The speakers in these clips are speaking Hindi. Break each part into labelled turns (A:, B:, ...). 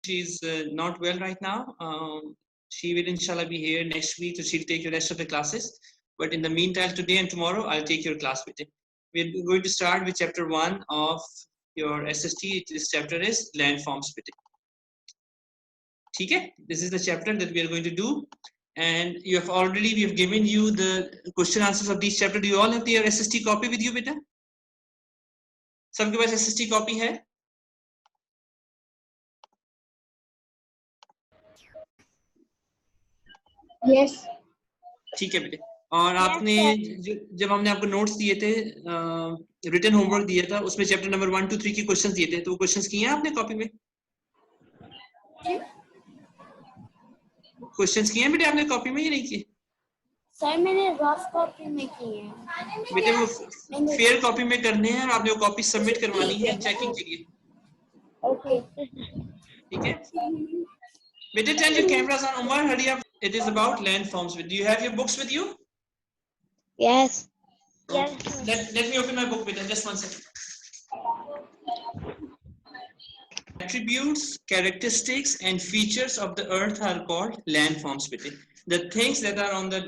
A: she's not well right now. She will inshallah be here next week, so she'll take the rest of the classes. But in the meantime, today and tomorrow, I'll take your class with it. We're going to start with chapter 1 of your SST. This chapter is landforms with it. Okay? This is the chapter that we are going to do. And we have given you the question answers of this chapter. Do you all have your SST copy with you, beta? सबके पास SST copy है?
B: Yes.
A: ठीक है बेटे. और आपने जब हमने आपको नोट्स दिए थे, रिटन होमवर्क दिया था, उसमें चैप्टर नंबर 1 2 3 के क्वेश्चंस दिए थे, तो वो क्वेश्चंस किए हैं आपने कॉपी में? क्वेश्चंस किए हैं बेटे आपने कॉपी में या नहीं किए?
B: सर मैंने रफ कॉपी में किए हैं
A: बेटे. वो फेयर कॉपी में करने हैं और आपने वो कॉपी सबमिट करवानी है चेकिंग के लिए.
B: ओके
A: ठीक है बेटे. turn your cameras on. Umar, hurry up. It is about landforms. Do you have your books with you?
C: Yes.
B: Yes.
A: Let me open my book, beta. Just one second. Attributes, characteristics, and features of the earth are called landforms, beta. The things that are on the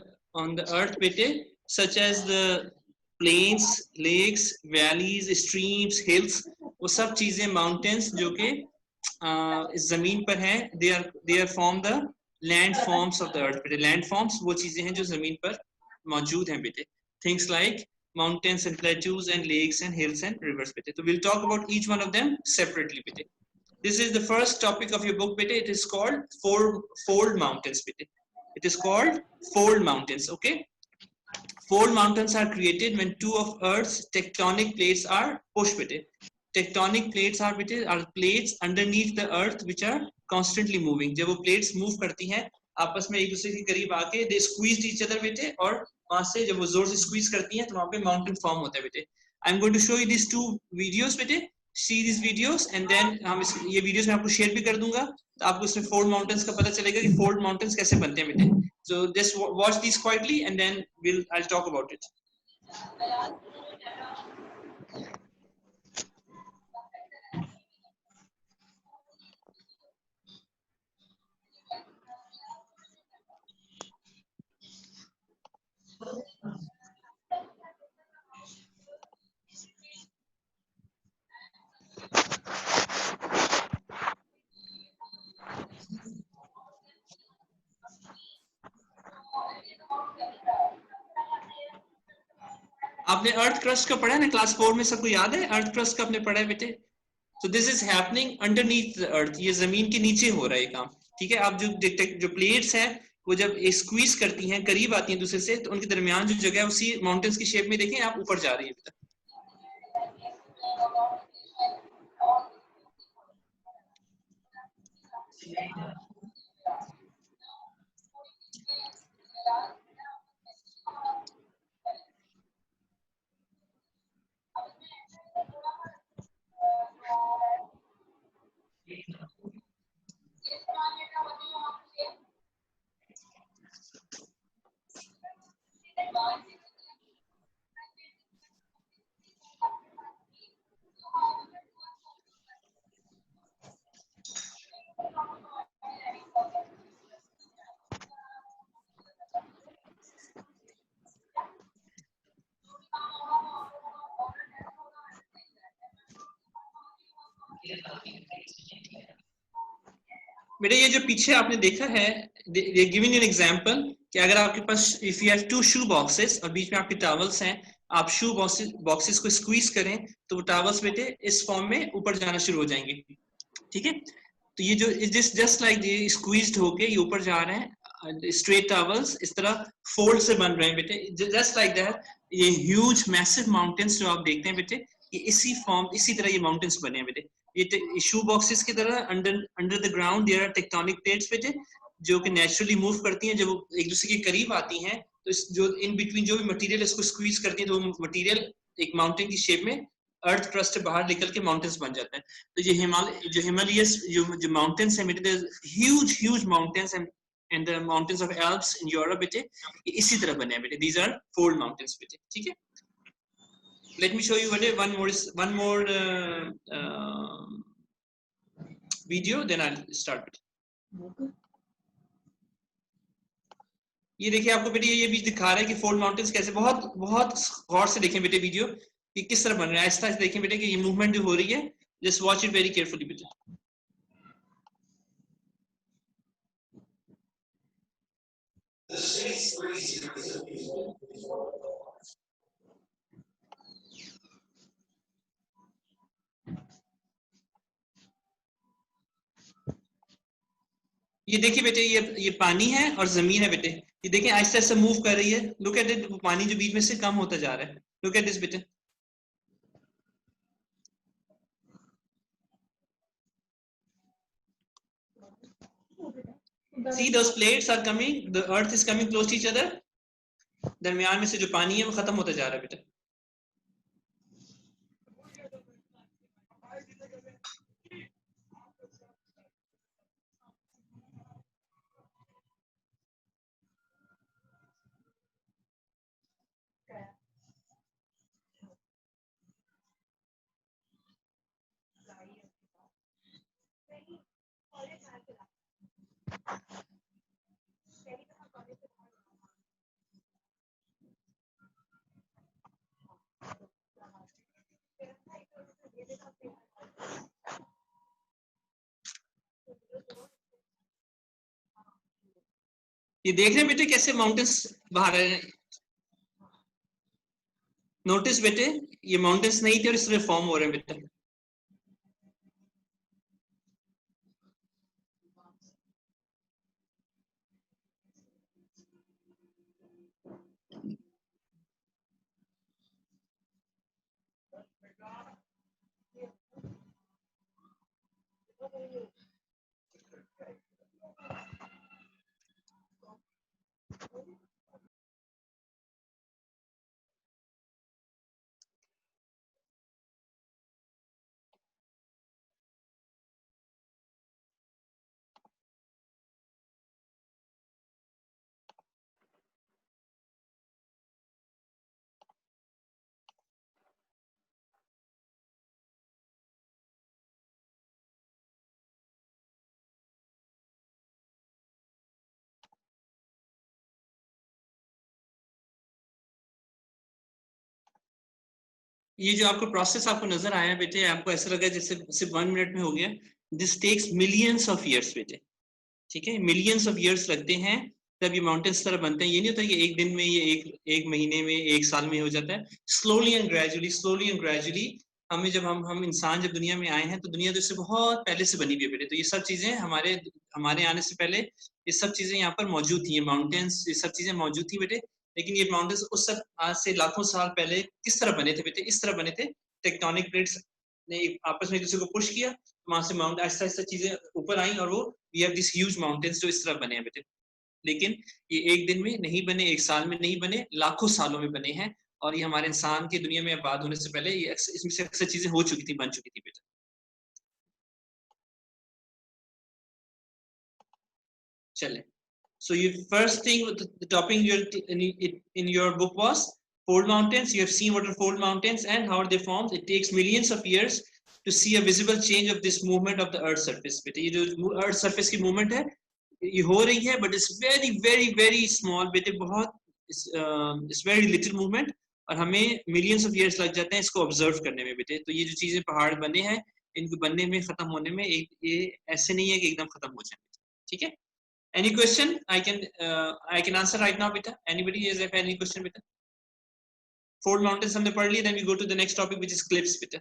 A: earth, beta, such as the plains, lakes, valleys, streams, hills, वो सब चीजें mountains जो कि इस जमीन पर हैं, they are form the landforms of the earth. बेटे landforms वो चीजें हैं जो जमीन पर मौजूद हैं बेटे. Things like mountains and plateaus and lakes and hills and rivers बेटे. So we'll talk about each one of them separately बेटे. This is the first topic of your book बेटे. It is called fold mountains बेटे. It is called fold mountains. Okay. Fold mountains are created when two of Earth's tectonic plates are pushed बेटे. Tectonic plates are plates underneath the earth which are constantly moving. जब वो plates move करती हैं आपस में एक दूसरे के करीब आके they squeeze each other बेटे, और वहां से जब वो जोर से squeeze करती हैं तो वहां पे mountain form होता है बेटे. I'm going to show you these two videos बेटे. See these videos and then हम ये videos मैं आपको share भी कर दूंगा, तो आपको इसमें fold mountains का पता चलेगा कि fold mountains कैसे बनते हैं बेटे. So just watch these quietly and then I'll talk about it. आपने अर्थ क्रस्ट का पढ़ा है ना क्लास 4 में? सबको याद है अर्थ क्रस्ट का आपने पढ़ा है बेटे? So this is happening underneath the earth. ये जमीन के नीचे हो रहा है ये काम. ठीक है. आप जो प्लेट्स हैं वो जब स्क्वीज करती हैं, करीब आती हैं दूसरे से, तो उनके दरमियान जो जगह है उसी माउंटेन्स की शेप में देखें आप ऊपर जा रही है बेटा. बेटा ये जो पीछे आपने देखा है, गिविंग एन एग्जांपल कि अगर आपके पास if you have two shoe boxes और बीच में आपके टॉवल्स हैं, आप शू बॉक्सेस को स्क्वीज करें तो वो टॉवल्स बेटे इस फॉर्म में ऊपर जाना शुरू हो जाएंगे. ठीक है. तो ये जो जस्ट लाइक ये स्क्वीज्ड होके ये ऊपर जा रहे हैं, स्ट्रेट टॉवल्स इस तरह फोल्ड से बन रहे हैं बेटे. जस्ट लाइक दैट ये ह्यूज मैसिव माउंटेन्स जो आप देखते हैं बेटे, ये इसी तरह ये माउंटेन्स बने हैं बेटे. ये शू बॉक्सेस की तरह under the ground there are tectonic plates बेटे, जो कि नेचुरली मूव करती हैं. जब वो एक दूसरे के करीब आती हैं तो जो इन बिटवीन जो भी मटेरियल इसको स्क्वीज करती है तो वो मटेरियल एक माउंटेन की शेप में अर्थ क्रस्ट से बाहर निकल के माउंटेन्स बन जाते हैं. तो ये हिमालयस जो माउंटेन्स हैं बेटे, huge mountains and the mountains of Alps in Europe बेटे, ये इसी तरह बने हैं बेटे. दीज आर फोल्ड माउंटेन्स बेटे. ठीक है. Let me show you one more video, then I'll start. ये देखिए आपको बेटे ये भी दिखा रहा है कि फोल्ड माउंटेन्स कैसे बहुत बहुत गौर से देखें बेटे वीडियो कि किस तरह बन रहा है। आहिस्ता आहिस्ता देखें बेटे कि ये मूवमेंट जो हो रही है, just watch it very carefully बेटे। ये देखिए बेटे ये पानी है और जमीन है बेटे। ये देखिए आहिस्ता आहिस्ता मूव कर रही है। लुक एट इट, पानी जो बीच में से कम होता जा रहा है। लुक एट दिस बेटे। See those plates are coming, the earth is coming close to each other. दरमियान में से जो पानी है वो खत्म होता जा रहा है बेटा। ये देख रहे हैं बेटे कैसे माउंटेन्स बाहर आ रहे हैं। नोटिस बेटे ये माउंटेन्स नहीं थे और इस तरह फॉर्म हो रहे हैं बेटे। ये जो आपको प्रोसेस आपको नजर आया बेटे, आपको ऐसा लगा जैसे सिर्फ 1 मिनट में हो गया। This takes millions of years बेटे। ठीक है, मिलियंस ऑफ ईयर्स लगते हैं तब ये माउंटेन्स तरह बनते हैं। ये नहीं होता कि एक दिन में, ये एक महीने में, एक साल में हो जाता है। स्लोली एंड ग्रेजुअली हमें जब हम इंसान जब दुनिया में आए हैं तो दुनिया तो इससे बहुत पहले से बनी हुई है बेटे। तो ये सब चीजें हमारे आने से पहले ये सब चीजें यहाँ पर मौजूद थी। ये माउंटेन्स ये सब चीजें मौजूद थी बेटे। लेकिन ये माउंटेन्स उस सब आज से लाखों साल पहले किस तरह बने थे बेटे? इस तरह बने थे। टेक्टोनिक प्लेट्स ने आपस में एक दूसरे को पुश किया, वहां से माउंट आहिस्ता आहिस्ता चीजें ऊपर आई और वो we have this huge mountains जो इस तरह बने हैं बेटे। लेकिन ये एक दिन में नहीं बने, एक साल में नहीं बने, लाखों सालों में बने हैं। और ये हमारे इंसान की दुनिया में आबाद होने से पहले ये इसमें से अक्सर चीजें हो चुकी थी, बन चुकी थी बेटा। चले, so you first thing the topic in your book was fold mountains. You have seen what are fold mountains and how are they formed. It takes millions of years to see a visible change of this movement of the earth surface बेटे। ये जो earth surface की movement है ये हो रही है, but it's very small बेटे। बहुत it's very little movement और हमें millions of years लग जाते हैं इसको observe करने में बेटे। तो ये जो चीजें पहाड़ बने हैं इनको बनने में, खत्म होने में, ये ऐसे नहीं है कि एकदम खत्म हो जाए। ठीक है, any question I can answer right now beta? Anybody has any question beta? Fold mountains हमने पढ़ ली, then we go to the next topic which is cliffs beta.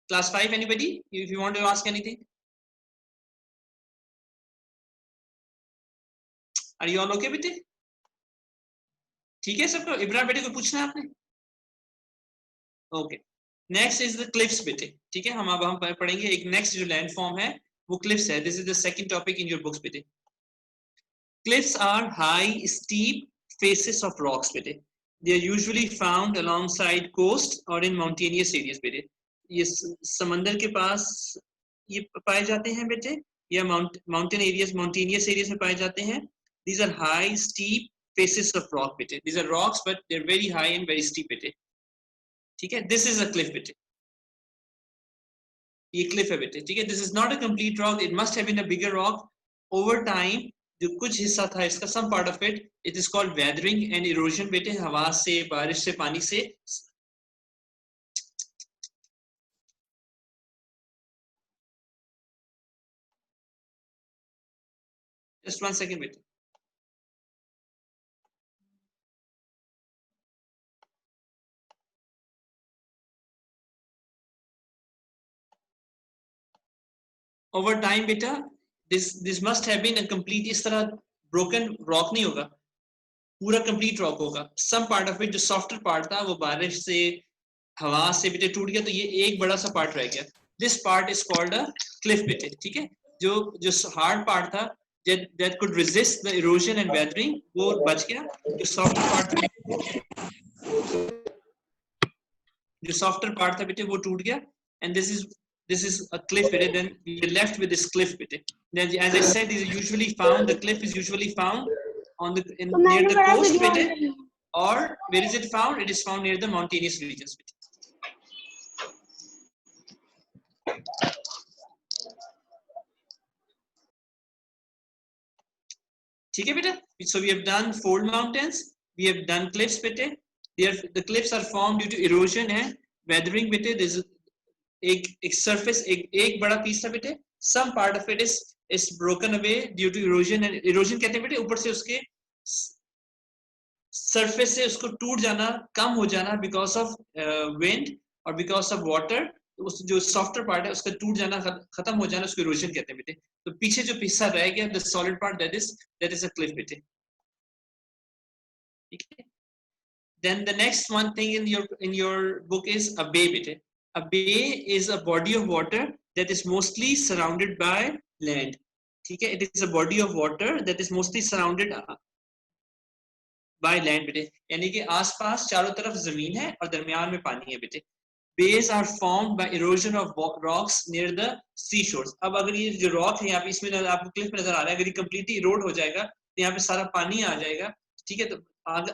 A: Class 5 anybody if you want to ask anything? Are you all okay beta? ठीक है सबको? इब्राहिम बेटे को पूछना है आपने? Okay, next is the cliffs बेटे। ठीक है, हम पढ़ेंगे एक next जो landform है वो cliffs है। This is the second topic in your books बेटे। Cliffs are high, steep faces of rocks बेटे। They are usually found alongside coast or in mountainous areas बेटे। ये समंदर के पास ये पाए जाते हैं बेटे, या mountainous areas में पाए जाते हैं। These are high, steep faces of rock बेटे। These are rocks but they're very high and very steep बेटे। ठीक है, this is a cliff बेटे। ये क्लिफ है बेटे, ठीक है. This is not a complete rock, it must have been a bigger rock. Over time जो कुछ हिस्सा था इसका, some part of it, it is called weathering and erosion बेटे, हवा से, बारिश से, पानी से. जस्ट 1 सेकंड बेटे. ओवर टाइम बेटा this must have been a complete, इस तरह ब्रोकन रॉक नहीं होगा, पूरा कंप्लीट रॉक होगा. सम पार्ट ऑफ इट जो सॉफ्टर पार्ट था वो बारिश से, हवा से बेटे टूट गया, तो ये एक बड़ा सा पार्ट रह गया. This part is called a cliff बेटे, ठीक है. जो जो हार्ड पार्ट था that could resist the erosion and weathering वो बच गया. जो softer part था, जो softer part था बेटे वो टूट गया. And this is a cliff बेटे. Then we are left with this cliff बेटे. Then as I said, is usually found, the cliff is usually found on the near the coast बेटे. Or where is it found? It is found near the mountainous regions बेटे. ठीक है बेटा. So we have done fold mountains, we have done cliffs बेटे. The cliffs are formed due to erosion and weathering बेटे. This एक surface एक बड़ा piece था बेटे. Some part of it is broken away due to erosion, and erosion कहते हैं बेटे ऊपर से उसके surface से उसको टूट जाना, कम हो जाना because of wind और because of water. उस जो softer part है उसका टूट जाना, खत्म हो जाना, उसको erosion कहते हैं बेटे. तो पीछे जो हिस्सा रह गया, the solid part, that is a cliff बेटे. ठीक है. Then the next one thing in your book is a bay बेटे. A bay is a body of water that is mostly surrounded by land. ठीक है. It is a body of water that is mostly surrounded by land बेटे. यानी कि आसपास चारों तरफ जमीन है और दरमियान में पानी है बेटे. Bays are formed by erosion of rocks near the seashores. अब अगर ये जो rock है यहाँ पे, इसमें आपको क्लिफ नजर आ रहा है, अगर ये completely erode हो जाएगा तो यहाँ पे सारा पानी आ जाएगा. ठीक है. तो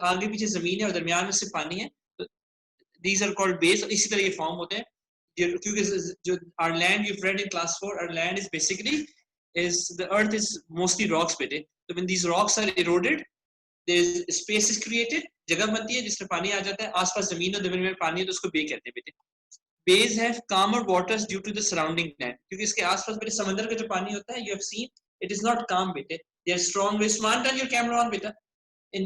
A: आगे पीछे जमीन है और दरमियान में से पानी है. तो these are called bays. और इसी तरह ये form होते हैं. क्योंकि जो our land you've read in class 4, our land is basically the earth is mostly rocks बेटे. So when these rocks are eroded, there is space is created, जगह बनती है जिसमें पानी आ जाता है. आसपास जमीन और जमीन में पानी है तो उसको बे कहते हैं बेटे. Bays have calmer waters due to the surrounding land. क्योंकि इसके आसपास बेटे समंदर का जो पानी होता है, you have seen, it is not calm बेटे. They are strong waves. Man, turn your camera on बेटा. In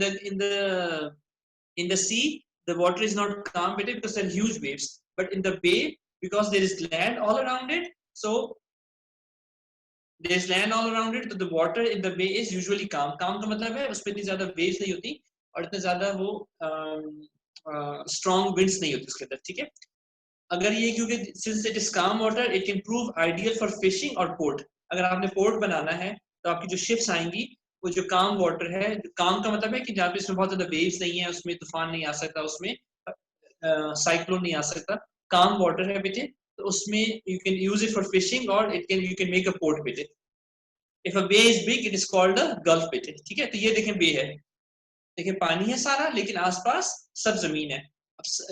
A: the sea, the water is not calm बेटे because there are huge waves. But in the bay, because there is land all around it, so there is land all around it, so the water in the bay is usually calm. Calm का मतलब है उसपे इतनी ज़्यादा waves नहीं होती और इतने ज़्यादा वो strong winds नहीं होती उसके अंदर. ठीक है. अगर ये क्योंकि since it is calm water, it can prove ideal for fishing or port. अगर आपने पोर्ट बनाना है तो आपकी जो शिप्स आएंगी वो जो calm water है, calm का मतलब है कि जहाँ पे इसमें बहुत ज़्यादा waves नहीं है, उसमें तूफान नहीं आ सकता, उसमें साइक्लोन नहीं आ सकता, calm water है बेटे, तो उसमें you can use it for fishing or you can make a port बेटे. If a bay is big, it is called a gulf बेटे. ठीक है. तो ये देखें बे है, देखें पानी है सारा लेकिन आसपास सब जमीन है.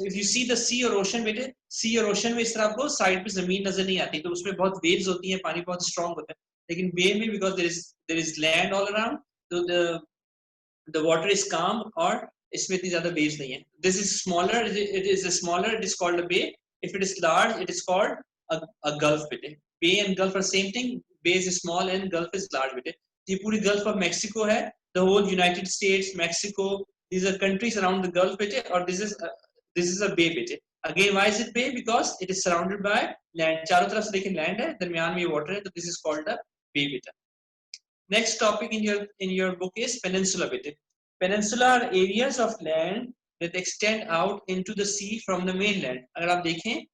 A: If you see the sea or ocean बेटे, sea or ocean में इस तरह आपको साइड पे जमीन नजर नहीं आती, तो उसमें बहुत waves होती हैं, पानी बहुत strong होता है. लेकिन बे में because there is land all around, so the water is calm और इसमें इतनी ज्यादा waves नहीं है. This is smaller, it is called a bay. If it is large, it is called a gulf बेटे. Bay and gulf are same thing. Bay is small and gulf is large बेटे. ये पूरी Gulf of Mexico है, the whole United States, Mexico, these are countries around the Gulf बेटे, और this is a bay बेटे. Again, why is it bay? Because it is surrounded by land. चारों तरफ से देखें land है, दरमियान में water है, तो this is called a bay बेटा. Next topic in your book is peninsula बेटे. Peninsula are areas of land that extend out into the sea from the mainland. अगर आप देखें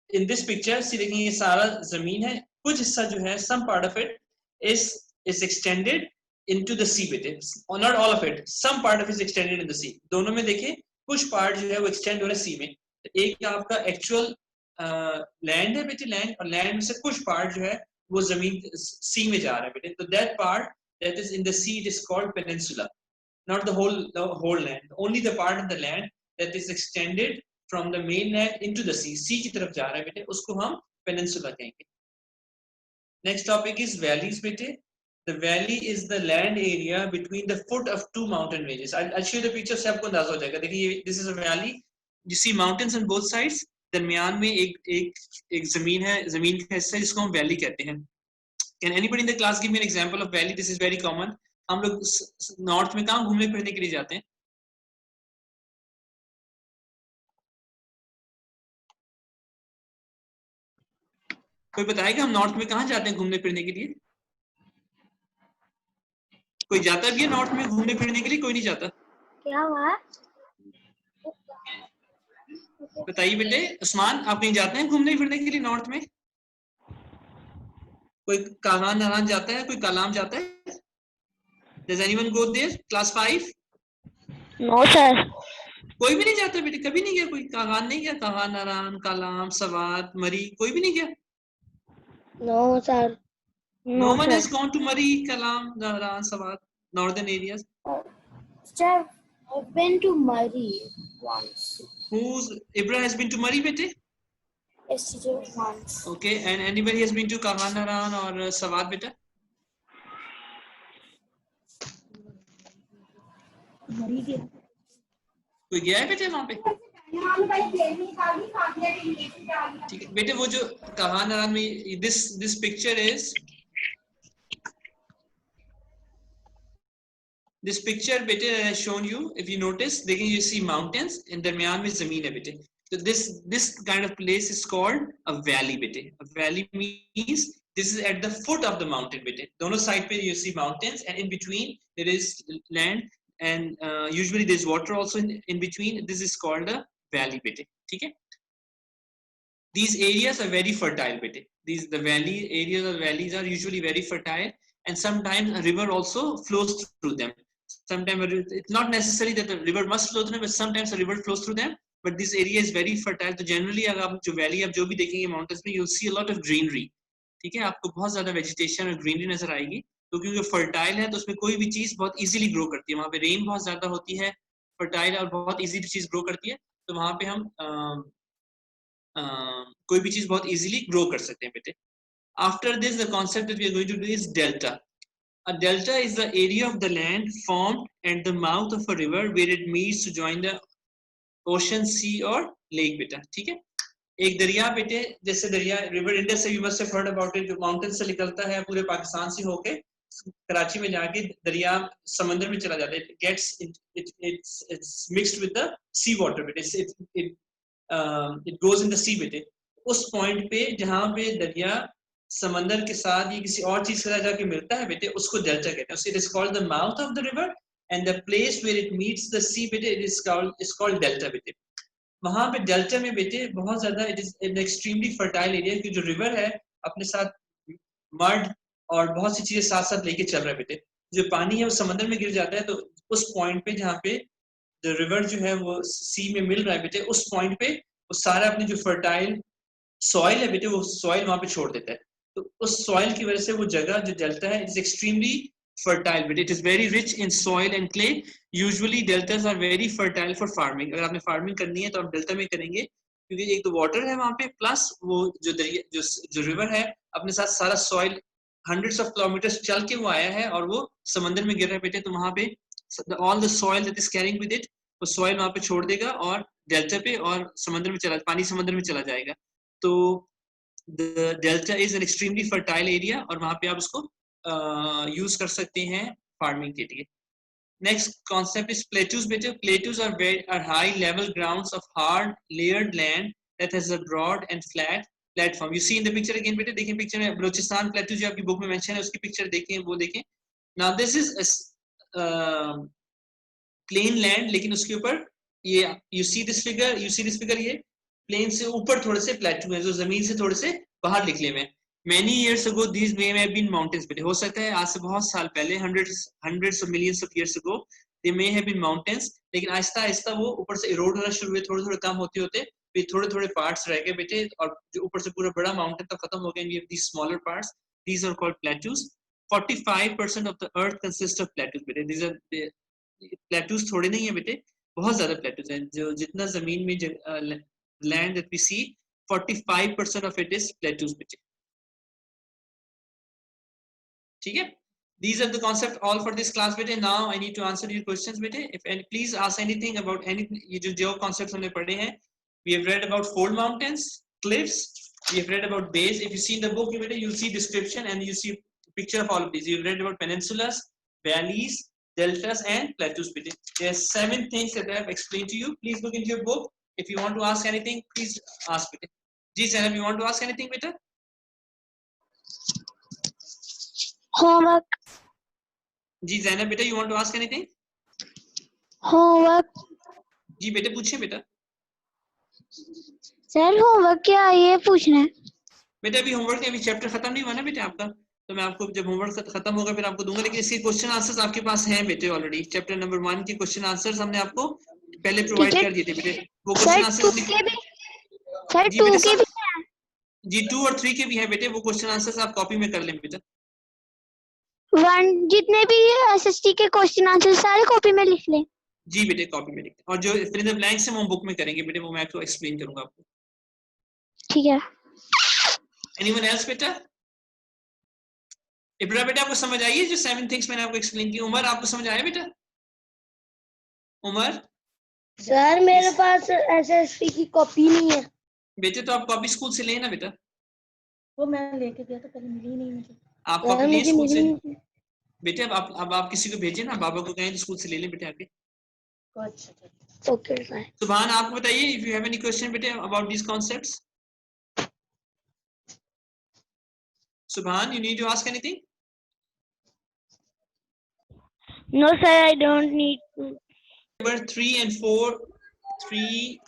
A: in this picture, सी देखें ये सारा जमीन है, कुछ हिस्सा जो है, some part of it is extended into the sea बेटे, or not all of it, some part of it is extended in the sea. दोनों में देखें कुछ पार्ट जो है वो एक्सटेंड हो रहा है सी में. तो एक आपका एक्चुअल लैंड है बेटे, लैंड, और लैंड में से कुछ पार्ट जो है वो जमीन सी में जा रहा है बेटे. तो that part that is in the sea, it is called peninsula, not the whole land, only the part of the land that is extended from the mainland into the sea. sea की तरफ जा रहा है बेटे, उसको हम पेनिनसुला कहेंगे. नेक्स्ट टॉपिक इज वैलीज बेटे. The valley is the land area between the foot of two mountain ranges. I'll show you the picture से आपको अंदाजा हो जाएगा. देखिए this is a valley. You see mountains on both sides. दरमियान में एक जमीन है, जमीन का हिस्सा है जिसको हम वैली कहते हैं. Can anybody in the class give me an example of valley? This is very common. हम लोग नॉर्थ में कहाँ घूमने फिरने के लिए जाते हैं? कोई बताएगा हम नॉर्थ में कहाँ जाते हैं घूमने फिरने के लिए? कोई जाता भी है नॉर्थ में घूमने फिरने के लिए? कोई नहीं जाता.
B: क्या हुआ?
A: बताइए बेटे. उस्मान, आप कहीं जाते हैं घूमने फिरने के लिए नॉर्थ में? कोई कागान नारान जाता है? कोई कलाम जाता है? Does anyone go there? Class 5?
C: No, sir.
A: कोई भी नहीं जाता बेटे. कभी नहीं गया कोई? कागान नहीं गया? कागान नारान, कलाम, सवात, मरी, कोई भी नहीं गया?
C: No, sir.
A: No one
C: sir.
A: has gone to Mari, Kalam, Naran, Sawat, northern areas.
B: Sir, I've been to Murray once.
A: Ibra has been to Mari, bete?
B: Yes, teacher, once.
A: Okay, and anybody has been to Kahan Naran or Sawat, beta? कोई गया है बेटे वहां पे? ठीक है बेटे. वो जो कहां नारायण में this picture is this picture बेटे I have shown you. If you notice, देखिए you see mountains and दरमियान में जमीन है बेटे. So this kind of place is called a valley बेटे. A valley means this is at the foot of the mountain बेटे. दोनों side पे you see mountains and in between there is land. And usually there's water also in between. This is called a valley bete. ठीक है? These areas are very fertile bete. The valley areas or valleys are usually very fertile, and sometimes a river also flows through them. Sometimes it's not necessary that the river must flow through them, but sometimes a river flows through them. But this area is very fertile. So generally अगर आप जो valley आप जो भी देखेंगे mountains में, you'll see a lot of greenery. ठीक है? आपको बहुत ज़्यादा vegetation और greenery नजर आएगी. तो क्योंकि फर्टाइल है तो उसमें कोई भी चीज बहुत इजीली ग्रो करती है. वहां पे रेन बहुत ज्यादा होती है, फर्टाइल और बहुत इजीली चीज ग्रो करती है. तो वहां पे हम कोई भी चीज बहुत इजीली ग्रो कर सकते हैं बेटे. After this the concept that we are going to do is delta. A delta is the area of the land formed at the mouth of a river where it meets to join the ocean, sea or lake बेटा. ठीक है? एक दरिया बेटे, जैसे दरिया रिवर इंडस से, you must have heard about it, जो माउंटेन से निकलता है पूरे पाकिस्तान से होके कराची में जाके दरिया समंदर में चला जाता है. It's mixed with the sea water बेटे. It goes in the sea बेटे. उस पॉइंट पे जहाँ पे दरिया समंदर के साथ या किसी और चीज के साथ जाके मिलता है बेटे, उसको डेल्टा कहते हैं. It is called the mouth of the river and the place where it meets the sea बेटे, it is called delta बेटे. वहां पे डेल्टा में बेटे बहुत ज्यादा it is an extremely fertile area, क्योंकि जो रिवर है अपने साथ मड और बहुत सी चीजें साथ साथ लेके चल रहा है बेटे. जो पानी है वो समंदर में गिर जाता है, तो उस पॉइंट पे जहाँ पे जो रिवर जो है वो सी में मिल रहा है बेटे, उस पॉइंट पे वो सारा अपने जो फर्टाइल सॉइल है बेटे, वो सॉइल वहां पे छोड़ देता है. तो उस सॉइल की वजह से वो जगह जो डेल्टा है it is extremely fertile but it is very rich in soil and clay. Usually deltas are very fertile for farming. अगर आपने फार्मिंग करनी है तो आप डेल्टा में करेंगे, क्योंकि एक तो वाटर है वहां पे, प्लस वो जो दरिया जो रिवर है अपने साथ सारा सॉइल hundreds of kilometers चल के वो आया है और वो समंदर में गिर रहा है बेटे. तो वहां पे all the soil that is carrying with it, वो सॉइल वहां पे छोड़ देगा और डेल्टा पे और समंदर में पानी समंदर में चला जाएगा. तो the delta is an extremely fertile area और वहां पे आप उसको यूज कर सकते हैं फार्मिंग के लिए. नेक्स्ट कॉन्सेप्ट इज प्लेटूज बेटे. Plateaus are high level grounds of hard layered land that has a broad and flat platform. You see in the picture again बेटे, देखें पिक्चर में बलूचिस्तान प्लेटू जो आपकी बुक में मेंशन है उसकी पिक्चर देखें, वो देखें. Now this is plain land, लेकिन उसके ऊपर ये you see this figure, ये प्लेन से ऊपर थोड़े से प्लेटू है जो जमीन से थोड़े से बाहर निकले हुए हैं. Many years ago these may have been mountains बेटे. हो सकता है आज से बहुत साल पहले hundreds of millions of years ago they may have been mountains, लेकिन आहिस्ता आहिस्ता वो ऊपर से इरोड होना शुरू हुए, थोड़े थोड़े कम होते होते फिर थोड़े थोड़े पार्ट्स रह गए बेटे, और जो ऊपर से पूरा बड़ा माउंटेन तो खत्म हो गया. We have these smaller parts, these are called plateaus. 45% of the earth consists of plateaus बेटे. These are plateaus थोड़े नहीं है बेटे, बहुत ज्यादा plateaus हैं. जो जितना जमीन में land that we see, 45% of it is plateaus bete. ठीक है? These are the concepts all for this class bete. Now I need to answer your questions bete. If any, please ask anything about any ये जो concepts हमने पढ़े हैं. We have read about fold mountains, cliffs. We have read about bays. If you see in the book bete, you'll see description and you see picture of all of these. You've read about peninsulas, valleys, deltas, and plateaus bete. There are 7 things that I have explained to you. Please look into your book. If you want to ask anything, please ask bete. Ji Zainab, you want to ask anything beta?
C: Homework.
A: Ji Zainab बेटा, you want to ask anything?
C: Homework.
A: जी बेटे पूछिए बेटा.
C: सर होमवर्क क्या है ये पूछना है.
A: बेटा अभी होमवर्क अभी चैप्टर खत्म नहीं हुआ ना बेटे आपका, तो मैं आपको जब होमवर्क खत्म होगा फिर आपको दूंगा, लेकिन इसके क्वेश्चन आंसर्स आपके पास हैं बेटे ऑलरेडी. चैप्टर नंबर 1 के क्वेश्चन आंसर्स हमने आपको पहले प्रोवाइड कर दिए थे बेटे. वो क्वेश्चन आंसर्स जी बेटे जी 2 और 3 के भी हैं बेटे. वो क्वेश्चन आंसर्स आप कॉपी में कर लें बेटा.
C: 1 जितने भी एसएसटी के क्वेश्चन आंसर सारे कॉपी में लिख लें.
A: जी बेटे कॉपी में लिखते हैं, और जो फिल इन द ब्लैंक्स है वो बुक में करेंगे बेटे, वो मैं आपको एक्सप्लेन करूंगा आपको.
C: ठीक है.
A: एनीवन एल्स बेटा? इब्रा बेटा आपको समझ आई है जो 7 थिंग्स मैंने आपको एक्सप्लेन की? उमर आपको समझ आया बेटा? उमर
C: सर मेरे पास एसएसटी की कॉपी नहीं है.
A: बेटे तो आप कॉपी स्कूल से लेना बेटा.
C: वो मैं लेके गया था, कल मिली नहीं मुझे.
A: आप कॉपी लिए स्कूल से बेटे. अब आप किसी को भेजिए ना, बाबा को कहें तो स्कूल से ले लें बेटे आके.
C: Okay sir.
A: सुभान आपको बताइए, if you have any question बेटे about these concepts. Subhan, you need to ask anything?
C: No sir, I don't need to.
A: Number 3 and 4, 3,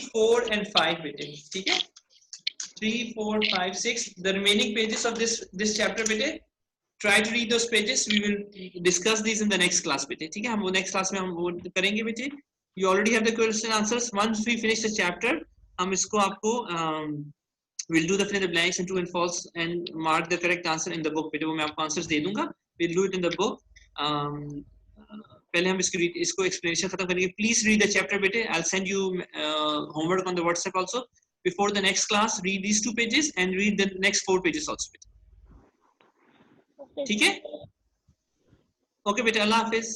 A: 4 and 5 bete. ठीक है? 3, 4, 5, 6. The remaining pages of this chapter bete. Try to read those pages. We will discuss these in the next class bete. ठीक है? हम वो next class में हम वो करेंगे bete. You already have the question answers. Once we finish the chapter, हम इसको आपको we'll do the fill in the blanks and true and false and mark the correct answer in the book. बेटे वो मैं आपको आंसर्स दे दूंगा. We'll do it in the book. पहले हम इसको explanation खत्म करेंगे. Please read the chapter बेटे. I'll send you homework on the WhatsApp also. Before the next class, read these 2 pages and read the next 4 pages also. बेटे. ठीक है? Okay बेटे, अल्लाह हाफिज.